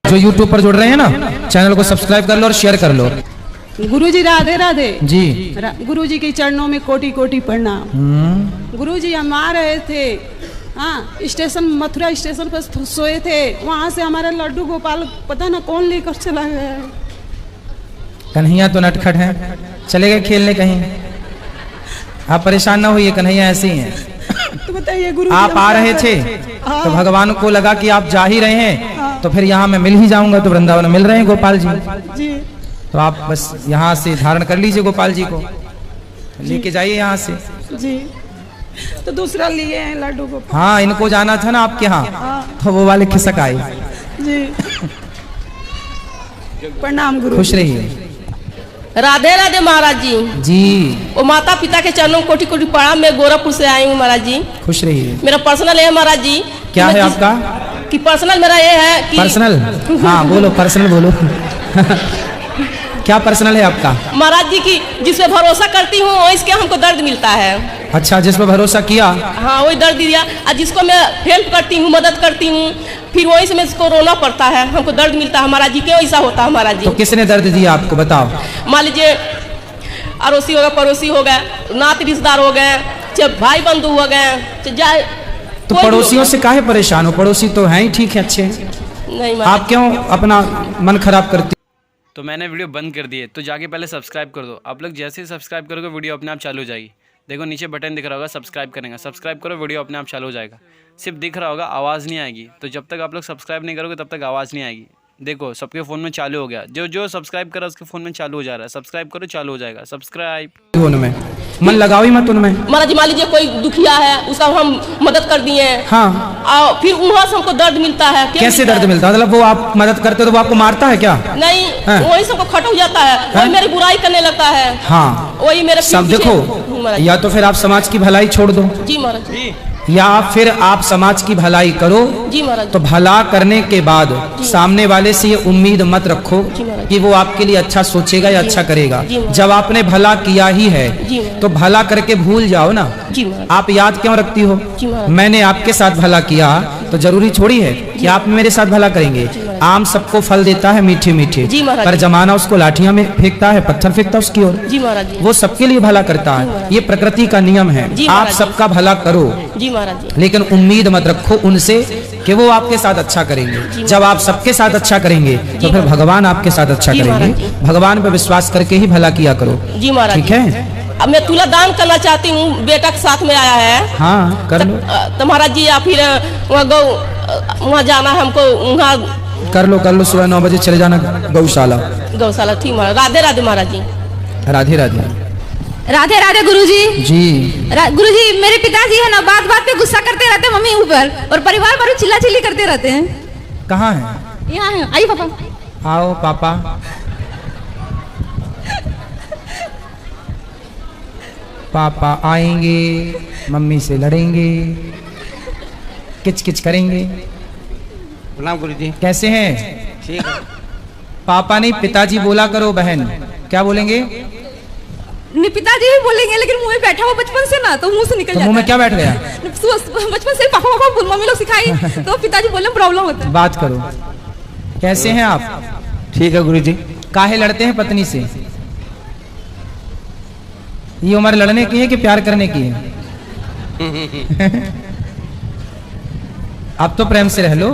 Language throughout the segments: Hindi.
जो यूट्यूब पर जुड़ रहे हैं ना, चैनल को सब्सक्राइब कर लो और शेयर कर लो। गुरुजी राधे राधे जी। गुरुजी के चरणों में कोटि कोटि प्रणाम। गुरुजी हम आ रहे थे, हाँ स्टेशन, मथुरा स्टेशन पर सोए थे, वहाँ से हमारे लड्डू गोपाल पता ना कौन लेकर चला गया है। कन्हैया तो नटखट है, चले गए खेलने कहीं। आप परेशान ना होइए, कन्हैया ऐसे ही हैं। तो बताइए गुरु, आप आ रहे थे तो भगवान को लगा कि आप जा ही रहे हैं तो फिर यहाँ मैं मिल ही जाऊंगा, तो वृंदावन में मिल रहे हैं गोपाल जी। तो आप बस यहाँ से धारण कर लीजिए गोपाल जी को, लेके जाइए यहाँ से जी। तो दूसरा लिए हैं लड्डू गोपाल। हाँ, इनको जाना था ना आपके यहाँ, तो वो वाले खिसक आए जी। प्रणाम गुरु। खुश रहिए। राधे राधे महाराज जी। जी। वो माता पिता के चरणों कोटि कोटि प्रणाम। मैं गोरखपुर से आई हूँ महाराज जी। खुश रहिए। मेरा पर्सनल है महाराज जी। क्या है आपका? कि पर्सनल मेरा ये है कि पर्सनल, हाँ बोलो पर्सनल बोलो। क्या पर्सनल है आपका? महाराज जी की जिस पे भरोसा करती हूँ इसके हमको दर्द मिलता है। अच्छा, जिस पर भरोसा किया हाँ वही दर्द दिया, और जिसको मैं हेल्प करती हूँ, मदद करती हूँ, फिर वही से इसको रोना पड़ता है, हमको दर्द मिलता है महाराज जी। क्यों ऐसा होता है महाराज जी? तो किसने दर्द दिया आपको बताओ? मान लीजिए अड़ोसी हो गए, पड़ोसी हो गए, नात रिश्तेदार हो गए, चाहे भाई बंधु हो गए, चाहे तो पड़ोसियों से काहे परेशान हो? पड़ोसी तो हैं ही ठीक है, अच्छे हैं। नहीं आप क्यों अपना मन खराब करती? तो मैंने वीडियो बंद कर दी है, तो जाके पहले सब्सक्राइब कर दो। आप लोग जैसे ही सब्सक्राइब करोगे वीडियो अपने आप चालू हो जाएगी। देखो नीचे बटन दिख रहा होगा, सब्सक्राइब करेंगे, सब्सक्राइब करो, वीडियो अपने आप चालू हो जाएगा। सिर्फ दिख रहा होगा, आवाज़ नहीं आएगी। तो जब तक आप लोग सब्सक्राइब नहीं करोगे तब तक आवाज़ नहीं आएगी। देखो सबके फ़ोन में चालू हो गया, जो सब्सक्राइब करा उसके फ़ोन में चालू हो जा रहा है। सब्सक्राइब करो, चालू हो जाएगा। सब्सक्राइब उनमें मन लगाओ ही मत उनमें। महाराज जी मान लीजिए कोई दुखिया है, उसका हम मदद कर दिए, हाँ, और फिर वहाँ से हमको दर्द मिलता है। कैसे दर्द मिलता है? मतलब वो आप मदद करते तो वो आपको मारता है क्या? नहीं, हाँ। वही सबको खट हो जाता है, वही मेरी बुराई करने लगता है। हाँ, वही मेरे सब देखो, या तो फिर आप समाज की भलाई छोड़ दो जी महाराज जी, या फिर आप समाज की भलाई करो। जी महाराज। तो भला करने के बाद सामने वाले से ये उम्मीद मत रखो कि वो आपके लिए अच्छा सोचेगा या अच्छा करेगा। जब आपने भला किया ही है तो भला करके भूल जाओ ना। आप याद क्यों रखती हो? मैंने आपके साथ भला किया तो जरूरी थोड़ी है कि आप मेरे साथ भला करेंगे। आम सबको फल देता है मीठे मीठे, पर जमाना उसको लाठियां में फेंकता है, पत्थर फेंकता है उसकी ओर। वो सबके लिए भला करता है, ये प्रकृति का नियम है। आप सबका भला करो, लेकिन उम्मीद मत रखो उनसे कि वो आपके साथ अच्छा करेंगे। जब आप सबके साथ अच्छा करेंगे तो फिर भगवान आपके साथ अच्छा करेंगे। भगवान पर विश्वास करके ही भला किया करो, ठीक है? अब मैं तुला दान करना चाहती हूँ, बेटा के साथ में आया है। हाँ कर लो। तो महाराज जी या फिर वहाँ जाना है हमको, वहाँ कर लो। सुबह 9 बजे चले जाना गौशाला। ठीक महाराज। राधे राधे महाराज जी। राधे राधे। राधे राधे गुरुजी। जी। गुरुजी मेरे पिताजी है ना, बात बात पे गुस्सा करते रहते मम्मी ऊपर, और परिवार पर चिल्ला चिल्ली करते रहते हैं। कहाँ है? यहाँ है। आइए पापा। आओ पापा। पापा आएंगे, मम्मी से लड़ेंगे, किच किच करेंगे। प्रणाम गुरुजी। कैसे हैं? ठीक है। पापा नहीं पिताजी बोला करो बहन। क्या बोलेंगे? नहीं पिताजी भी बोलेंगे, लेकिन मुंह में बैठा हुआ बचपन से ना, तो मुंह से निकल जाता है। मुंह में क्या बैठ गया? बचपन से पापा पापा बोल, मम्मी लोग सिखाई तो पिताजी बोलने में प्रॉब्लम होता है। बात करो। कैसे हैं आप? ठीक है गुरुजी। काहे लड़ते हैं पत्नी से? ये उम्र लड़ने की है कि प्यार करने की है? आप तो प्रेम से रह लो।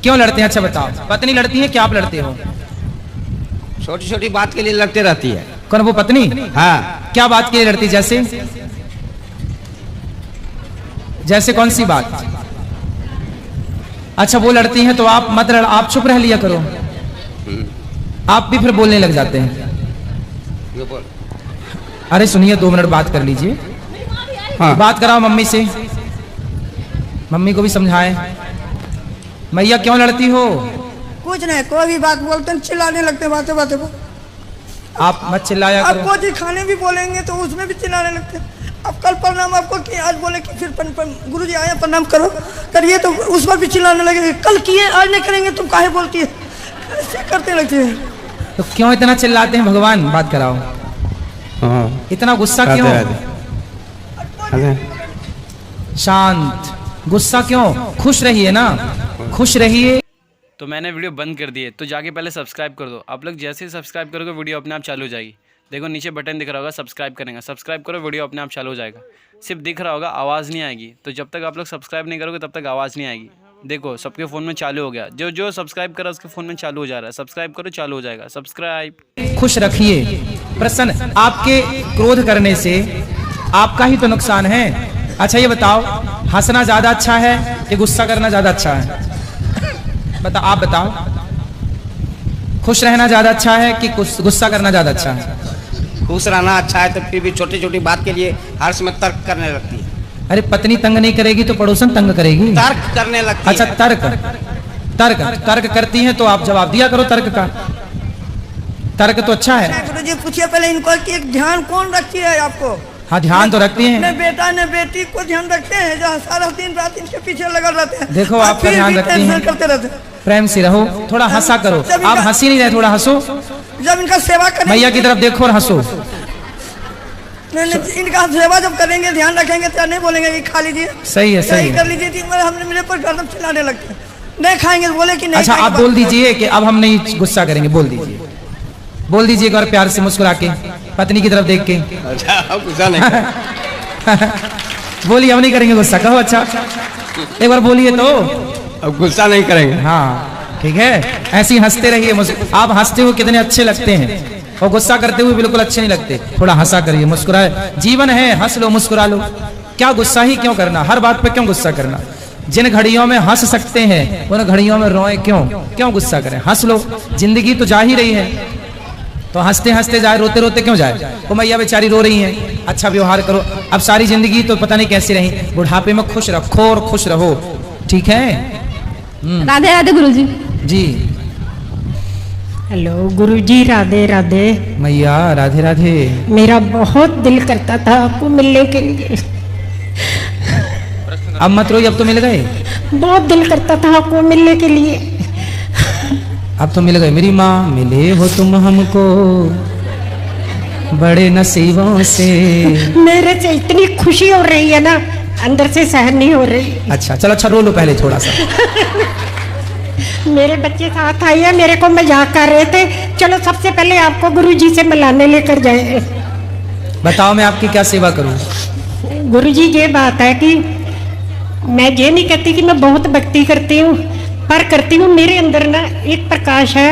क्यों लड़ते हैं? अच्छा बताओ। पत्नी लड़ती है क्या आप लड़ते हो? छोटी छोटी बात के लिए लड़ते रहती है। कौन वो पत्नी? हाँ। क्या बात के लिए लड़ती? जैसे कौन सी बात? अच्छा वो लड़ती हैं तो आप मत लड़, आप चुप रह लिया करो। आप भी फिर बोलने लग जाते हैं। अरे सुनिए 2 मिनट बात कर लीजिए। हाँ। बात कराओ मम्मी से, मम्मी को भी समझाएं। मैया क्यों लड़ती हो? कुछ नहीं, कोई भी बात बोलते हैं चिल्लाने लगते हैं बातें बातें को। आप मत चिल्लाया करो। आपको जी खाने भी बोलेंगे तो उसमें भी चिल्लाने लगते हैं। अब कल प्रणाम आपको कि आज बोले कि फिर गुरुजी आए प्रणाम करो करिए तो उस पर भी चिल्लाने लगे। कल किए आज नहीं करेंगे तुम काहे बोलती है? ऐसे करते लगते हैं। तो क्यों इतना चिल्लाते हैं? भगवान बात कराओ। हाँ। इतना गुस्सा क्यों? शांत। गुस्सा क्यों? खुश रहिए ना, खुश रहिए। तो मैंने वीडियो बंद कर दी है, तो जाके पहले सब्सक्राइब कर दो। आप लोग जैसे ही सब्सक्राइब करोगे वीडियो अपने आप चालू हो जाएगी। देखो नीचे बटन दिख रहा होगा, सब्सक्राइब करेंगे, सब्सक्राइब करो, वीडियो अपने आप चालू हो जाएगा। सिर्फ दिख रहा होगा, आवाज़ नहीं आएगी। तो जब तक आप लोग सब्सक्राइब नहीं करोगे तब तक आवाज़ नहीं आएगी। देखो सबके फ़ोन में चालू हो गया, जो जो सब्सक्राइब करा उसके फ़ोन में चालू हो जा रहा है। सब्सक्राइब करो, चालू हो जाएगा। सब्सक्राइब। खुश रखिए, प्रसन्न। आपके क्रोध करने से आपका ही तो नुकसान है। अच्छा ये बताओ, हंसना ज्यादा अच्छा है कि गुस्सा करना ज्यादा अच्छा है? आप बताओ, खुश रहना ज्यादा अच्छा है कि गुस्सा करना ज्यादा अच्छा है? खुश रहना अच्छा है, तो फिर भी छोटी छोटी बात के लिए हर्ष में तर्क करने लगती है। अरे पत्नी तंग नहीं करेगी तो पड़ोसन तंग करेगी। तर्क करने लगती अच्छा है। तर्क करती हैं तो आप जवाब दिया करो तर्क का। तर्क तो अच्छा है। गुरुजी पूछिए पहले इनको कि एक ध्यान कौन रखती है आपको? हाँ ध्यान तो रखती हैं। न बेटा न बेटी को ध्यान रखते हैं, जहाँ सारा दिन रात इनके पीछे लगा रहते हैं। देखो और आपका फिर ध्यान भी रखती टेंशन हैं। करते रहते हैं। प्रेम से रहो, थोड़ा हंसा करो। आप हंसी नहीं रहे, थोड़ा हंसो। जब इनका सेवा करेंगे, मैया की तरफ देखो और हंसो। इनका सेवा जब करेंगे, ध्यान रखेंगे तो नहीं बोलेंगे कि खा लीजिए, सही है, सही यही है। कर लीजिए। दिन भर हमने मेरे पर गर्दन चिल्लाने लगते हैं, नहीं खाएंगे तो बोले कि नहीं अच्छा आप खाएंगे। बोल दीजिए कि अब हम नहीं गुस्सा करेंगे। बोल दीजिए एक बार प्यार से मुस्कुरा के, पत्नी की तरफ देख के। अच्छा गुस्सा नहीं बोलिए हम नहीं करेंगे गुस्सा। कहो अच्छा एक बार बोलिए तो। अब गुस्सा नहीं करेंगे। हाँ ठीक है, ऐसे ही हंसते रहिए। आप हंसते हुए कितने अच्छे लगते हैं और गुस्सा करते हुए बिल्कुल अच्छे नहीं लगते। थोड़ा हंसा करिए, मुस्कुराए। जीवन है, हंस लो, मुस्कुरा लो। क्या गुस्सा ही क्यों करना, हर बात पे क्यों गुस्सा करना? जिन घड़ियों में हंस सकते हैं उन घड़ियों में रोए क्यों गुस्सा करें? हंस लो, जिंदगी तो जा ही रही है, तो हंसते हंसते जाए, रोते रोते क्यों जाए? वो मैया बेचारी रो रही हैं, अच्छा व्यवहार करो। अब सारी जिंदगी तो पता नहीं कैसी रही, बुढ़ापे में खुश रखो और खुश रहो, ठीक है? राधे राधे गुरुजी। जी हेलो गुरुजी, राधे राधे। मैया राधे राधे। मेरा बहुत दिल करता था आपको मिलने के लिए। अब मत रोइए, अब तो मिल गए। बहुत दिल करता था आपको मिलने के लिए। अब तो मिल गए। मेरी माँ, मिले हो तुम हमको बड़े नसीबों से। मेरे से इतनी खुशी हो रही है ना, अंदर से सहन नहीं हो रही। अच्छा चलो, अच्छा रो लो पहले थोड़ा सा। मेरे बच्चे साथ आए हैं, मेरे को मजाक कर रहे थे। चलो सबसे पहले आपको गुरुजी से मिलाने लेकर जाए। बताओ मैं आपकी क्या सेवा करूं? गुरुजी ये बात है कि मैं ये नहीं कहती कि मैं बहुत भक्ति करती हूँ, पर करती हूँ। मेरे अंदर ना एक प्रकाश है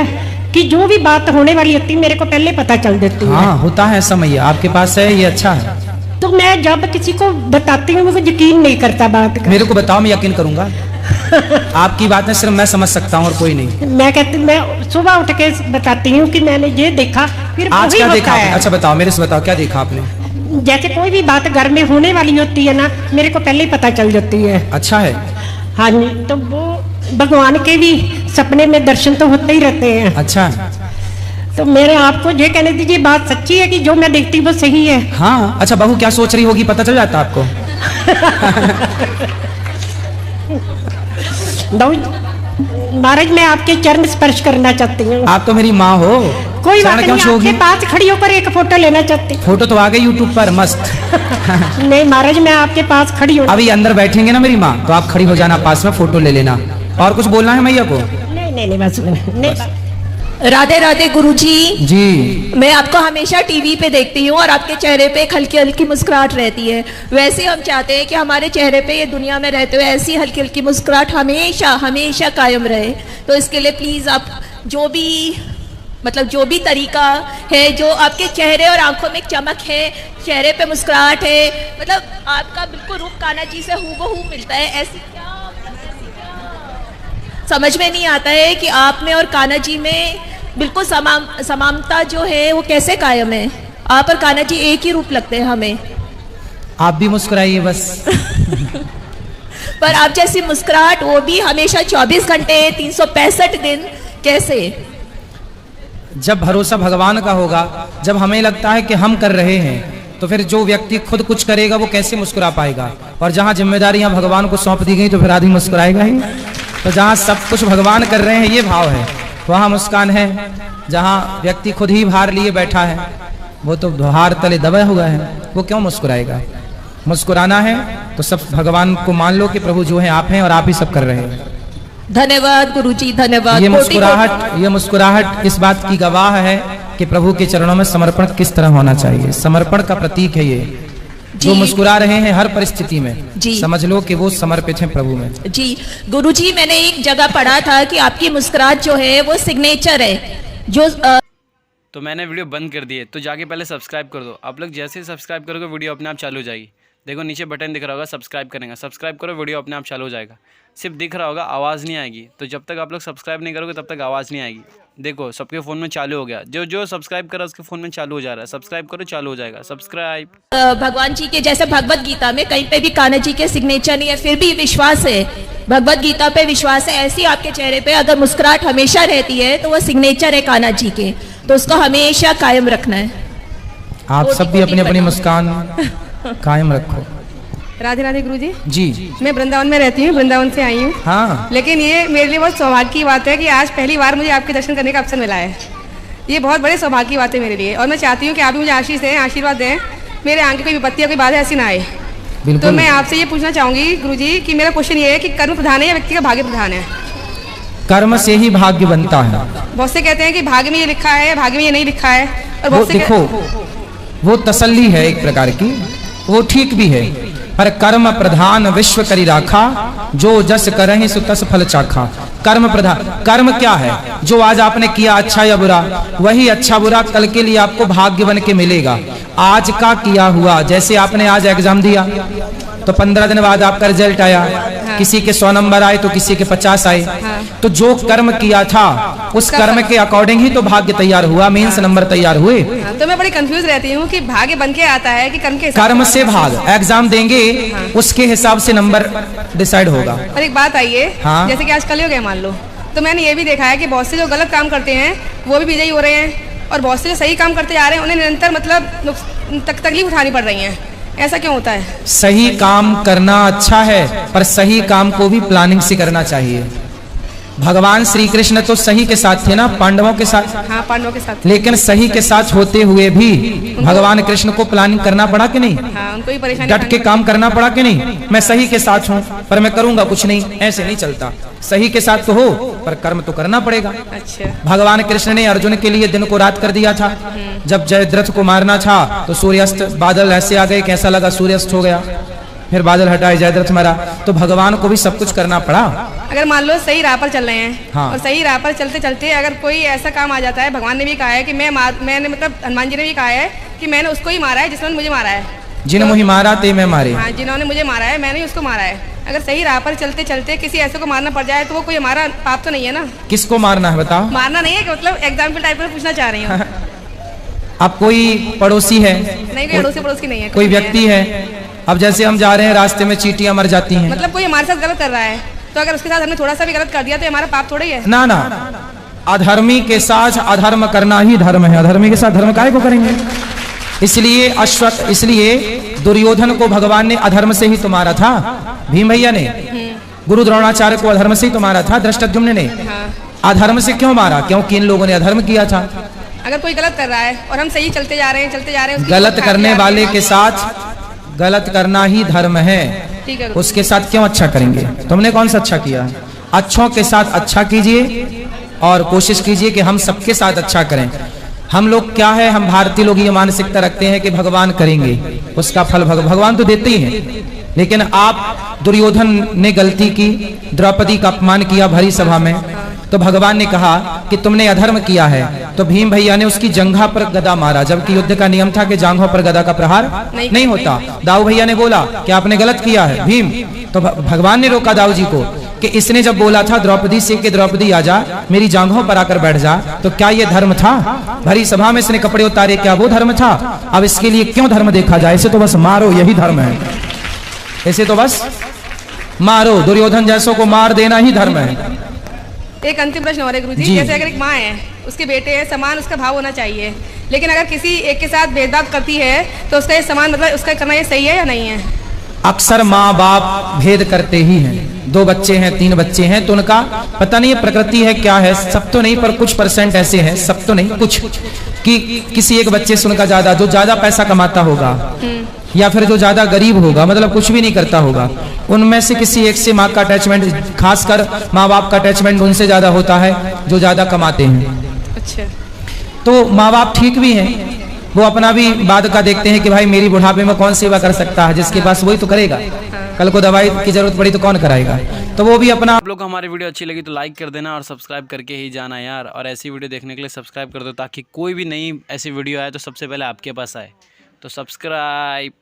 कि जो भी बात होने वाली होती है मेरे को पहले पता चल देती है। हाँ होता है ऐसा मैया, आपके पास है, ये अच्छा है। तो मैं जब किसी को बताती हूँ वो यकीन नहीं करता बात का। मेरे को बताओ, मैं यकीन करूंगा। आपकी बात है सिर्फ मैं समझ सकता हूँ और कोई नहीं। मैं सुबह उठ के बताती हूँ कि मैंने ये देखा, फिर आज वही क्या होता देखा है। आपने? अच्छा बताओ, मेरे से बताओ क्या देखा आपने? जैसे कोई भी बात घर में होने वाली होती है ना, मेरे को पहले ही पता चल जाती है। अच्छा है। हाँ जी, तो वो भगवान के भी सपने में दर्शन तो होते ही रहते हैं। अच्छा तो मेरे आपको ये कहने दीजिए, बात सच्ची है कि जो मैं देखती हूँ वो सही है। हाँ। अच्छा बहू क्या सोच रही होगी पता चल जाता आपको? महाराज मैं आपके चरण स्पर्श करना चाहती हूँ। आप तो मेरी माँ हो, कोई बात चरण क्यों नहीं, छूओगी? आपके पास खड़ी होकर एक फोटो लेना चाहती हूँ। फोटो तो आ गई यूट्यूब पर मस्त। नहीं महाराज, मैं आपके पास खड़ी हूँ। अभी अंदर बैठेंगे ना मेरी माँ, तो आप खड़ी हो जाना पास में, फोटो ले लेना। और कुछ बोलना है मैया को? नहीं बस नहीं। राधे राधे गुरुजी। जी मैं आपको हमेशा टीवी पे देखती हूँ और आपके चेहरे पे एक हल्की हल्की मुस्कुराहट रहती है। वैसे हम चाहते हैं कि हमारे चेहरे पे ये दुनिया में रहते हुए ऐसी हल्की हल्की मुस्कुराहट हमेशा हमेशा कायम रहे। तो इसके लिए प्लीज़ आप जो भी तरीका है, जो आपके चेहरे और आंखों में एक चमक है, चेहरे पे मुस्कुराहट है, मतलब आपका बिल्कुल रूप कान्हा जी से हूबहू मिलता है। ऐसी क्या समझ में नहीं आता है कि आप में और कान्हा जी में बिल्कुल समानता जो है वो कैसे कायम है। आप और कान्हा जी एक ही रूप लगते हैं हमें। आप भी मुस्कुराइए बस। पर आप जैसी मुस्कुराहट वो भी हमेशा 24 घंटे 365 दिन, कैसे? जब भरोसा भगवान का होगा, जब हमें लगता है कि हम कर रहे हैं, तो फिर जो व्यक्ति खुद कुछ करेगा वो कैसे मुस्कुरा पाएगा? और जहाँ जिम्मेदारियां भगवान को सौंप दी गई तो फिर आदमी मुस्कुराएगा ही। तो जहाँ सब कुछ भगवान कर रहे हैं, ये भाव है, वहाँ मुस्कान है। जहाँ व्यक्ति खुद ही भार लिए बैठा है, वो तो भार तले दबा हुआ है, वो क्यों मुस्कुराएगा? मुस्कुराना है तो सब भगवान को मान लो कि प्रभु जो है आप हैं और आप ही सब कर रहे हैं। धन्यवाद गुरुजी, धन्यवाद। ये मुस्कुराहट इस बात की गवाह है कि प्रभु के चरणों में समर्पण किस तरह होना चाहिए। समर्पण का प्रतीक है ये। जो मुस्कुरा रहे हैं हर परिस्थिति में, समझ लो कि वो समर्पित हैं प्रभु में। जी गुरुजी, मैंने एक जगह पढ़ा था कि आपकी मुस्कुराहट जो है वो सिग्नेचर है। जो तो मैंने वीडियो बंद कर दी है, तो जाके पहले सब्सक्राइब कर दो। आप लोग जैसे ही सब्सक्राइब करोगे वीडियो अपने आप चालू हो जाएगी। देखो नीचे बटन दिख रहा होगा, सब्सक्राइब करेंगे, सब्सक्राइब करो, वीडियो अपने आप चालू हो जाएगा। सिर्फ दिख रहा होगा, आवाज़ नहीं आएगी। तो जब तक आप लोग सब्सक्राइब नहीं करोगे तब तक आवाज़ नहीं आएगी। देखो सबके फ़ोन में चालू हो गया, जो सब्सक्राइब करा उसके फ़ोन में चालू हो जा रहा है। सब्सक्राइब करो, चालू हो जाएगा। सब्सक्राइब। भगवान जी के जैसे भगवत गीता में कहीं पे भी कान्हा जी के सिग्नेचर नहीं है, फिर भी विश्वास है, भगवत गीता पे विश्वास है। ऐसी आपके चेहरे पे अगर मुस्कुराहट हमेशा रहती है तो वो सिग्नेचर है कान्हा जी के, तो उसको हमेशा कायम रखना है। आप सब भी अपनी अपनी मुस्कान कायम रखो। राधे राधे गुरुजी। जी मैं वृंदावन में रहती हूँ, वृंदावन से आई हूँ। हाँ। लेकिन ये मेरे लिए बहुत सौभाग्य की बात है कि आज पहली बार मुझे आपके दर्शन करने का अवसर मिला है। ये बहुत बड़े सौभाग्य की बात है मेरे लिए, और मैं चाहती हूँ कि आप भी मुझे आशीष दें, आशीर्वाद दें, मेरे आगे कोई विपत्ति या कोई बाधा ऐसी ना आए। तो मैं आपसे ये पूछना चाहूँगी गुरुजी कि मेरा क्वेश्चन ये है कि कर्म प्रधान है या व्यक्ति का भाग्य प्रधान है? कर्म से ही भाग्य बनता है। बहुत से कहते हैं कि भाग्य में ये लिखा है, भाग्य में ये नहीं लिखा है। और वो बहुत से देखो, वो तसल्ली है एक प्रकार की, वो ठीक भी है। पर कर्म प्रधान विश्व करी राखा, जो जस करहि सो तस फल चाखा। कर्म प्रधान, कर्म क्या है? जो आज आपने किया अच्छा या बुरा, वही अच्छा बुरा कल के लिए आपको भाग्य बन के मिलेगा। आज का किया हुआ, जैसे आपने आज एग्जाम दिया तो 15 दिन बाद आपका रिजल्ट आया। हाँ। किसी के 100 नंबर आए तो किसी के 50 आए। हाँ। तो जो कर्म किया था उस कर्म के अकॉर्डिंग ही तो भाग्य तैयार हुआ, मेंस नंबर तैयार हुए। हाँ। तो मैं बड़ी कंफ्यूज रहती हूँ कि भाग्य बन के आता है कि कर्म के हिसाब कर्म से भाग, एग्जाम देंगे उसके हिसाब से नंबर डिसाइड होगा। और एक बात आइए, हाँ? जैसे कि आज कल हो गया मान लो, तो मैंने ये भी देखा है कि बहुत से जो गलत काम करते हैं वो भी विजयी हो रहे हैं, और बहुत से जो सही काम करते जा रहे हैं उन्हें निरंतर मतलब तकलीफ उठानी पड़ रही है। ऐसा क्यों होता है? सही काम करना अच्छा है, पर सही काम को भी प्लानिंग से करना चाहिए। भगवान श्री कृष्ण तो सही के साथ थे ना, पांडवों के साथ। हाँ, पांडवों के साथ। लेकिन सही के साथ होते हुए भी भगवान कृष्ण को प्लानिंग करना पड़ा कि नहीं? हाँ, उनको ही परेशानी, डट के काम करना पड़ा कि नहीं? मैं सही के साथ हूँ पर मैं करूंगा कुछ नहीं, ऐसे नहीं चलता। सही के साथ तो हो पर कर्म तो करना पड़ेगा। अच्छा। भगवान कृष्ण ने अर्जुन के लिए दिन को रात कर दिया था। जब जयद्रथ को मारना था तो सूर्यास्त, बादल ऐसे आ गए, कैसा लगा, सूर्यास्त हो गया, फिर बादल हटाए, जयद्रथ मरा। तो भगवान को भी सब कुछ करना पड़ा। अगर मान लो सही राह पर चल रहे हैं, हाँ। और सही राह पर चलते चलते अगर कोई ऐसा काम आ जाता है, भगवान ने भी कहा है कि मैंने मतलब हनुमान जी ने भी कहा है कि मैंने उसको ही मारा है जिसने मुझे मारा है। जिन्होंने मुझे मारा ते मैं मारे। हाँ, जिन्होंने मुझे मारा है मैंने उसको मारा है। अगर सही राह पर चलते चलते किसी ऐसे को मारना पड़ जाए तो वो कोई हमारा पाप तो नहीं है ना? किसको मारना है बताओ? मारना नहीं है, मतलब एग्जाम्पल टाइप में पूछना चाह रही हूँ। अब कोई पड़ोसी है? नहीं, कोई अड़ोसी पड़ोस की नहीं है। कोई व्यक्ति है? अब जैसे हम जा रहे हैं रास्ते में चींटियां मर जाती हैं, मतलब कोई हमारे साथ गलत कर रहा है, तो अगर उसके साथ हमने थोड़ा सा भी गलत कर दिया तो हमारा पाप थोड़ा ही है ना। ना, अधर्मी के साथ अधर्म करना ही धर्म है, अधर्मी के साथ धर्म काहे को करेंगे? इसलिए दुर्योधन को भगवान ने अधर्म से ही तो मारा था। भीम भैया ने गुरु द्रोणाचार्य को अधर्म से ही तो मारा था। धृष्टद्युम्न ने अधर्म से क्यों मारा? क्योंकि इन लोगों ने अधर्म किया था। अगर कोई गलत कर रहा है और हम सही चलते जा रहे हैं, गलत करने वाले के साथ गलत करना ही धर्म है, उसके साथ क्यों अच्छा करेंगे? तुमने कौन सा अच्छा किया? अच्छों के साथ अच्छा कीजिए और कोशिश कीजिए कि हम सबके साथ अच्छा करें। हम लोग क्या है, हम भारतीय लोग ये मानसिकता रखते हैं कि भगवान करेंगे, उसका फल भगवान तो देते ही हैं। लेकिन आप, दुर्योधन ने गलती की, द्रौपदी का अपमान किया भरी सभा में, तो भगवान ने कहा कि तुमने अधर्म किया है, तो भीम भैया ने उसकी जंघा पर गदा मारा, जबकि युद्ध का नियम था कि जांघों पर गदा का प्रहार नहीं होता। दाऊ भैया ने बोला कि आपने गलत किया है भीम, तो भगवान ने रोका दाऊ जी को कि इसने जब बोला था द्रौपदी से कि द्रौपदी आजा, मेरी जांघों पर आकर बैठ जा, तो क्या ये धर्म था? भरी सभा में इसने कपड़े उतारे, क्या वो धर्म था? अब इसके लिए क्यों धर्म देखा जाए? इसे तो बस मारो, यही धर्म है। इसे तो बस मारो, दुर्योधन जैसों को मार देना ही धर्म है। एक अंतिम प्रश्न और है गुरुजी, जैसे अगर एक माँ है, उसके बेटे हैं, समान उसका भाव होना चाहिए, लेकिन अगर किसी एक के साथ भेदभाव करती है तो उसका ये समान, मतलब उसका करना ये सही है या नहीं है? अक्सर माँ बाप भेद करते ही हैं। 2 बच्चे हैं, 3 बच्चे हैं, तो उनका पता नहीं प्रकृति है क्या है, सब तो नहीं पर कुछ परसेंट ऐसे हैं, सब तो नहीं, कुछ कि किसी एक बच्चे से उनका ज्यादा, जो ज्यादा पैसा कमाता होगा या फिर जो ज़्यादा गरीब होगा, मतलब कुछ भी नहीं करता होगा, उनमें से किसी एक से माँ का अटैचमेंट, खासकर माँ बाप का अटैचमेंट उनसे ज़्यादा होता है जो ज़्यादा कमाते हैं। अच्छा। तो माँ बाप ठीक भी हैं, वो अपना भी बाद का देखते हैं कि भाई मेरी बुढ़ापे में कौन सेवा कर सकता है, जिसके पास वही तो करेगा, कल को दवाई की जरूरत पड़ी तो कौन कराएगा, तो वो भी अपना। आप लोग को हमारी वीडियो अच्छी लगी तो लाइक कर देना और सब्सक्राइब करके ही जाना यार, और ऐसी वीडियो देखने के लिए सब्सक्राइब कर दो ताकि कोई भी नई ऐसी वीडियो आए तो सबसे पहले आपके पास आए। तो सब्सक्राइब।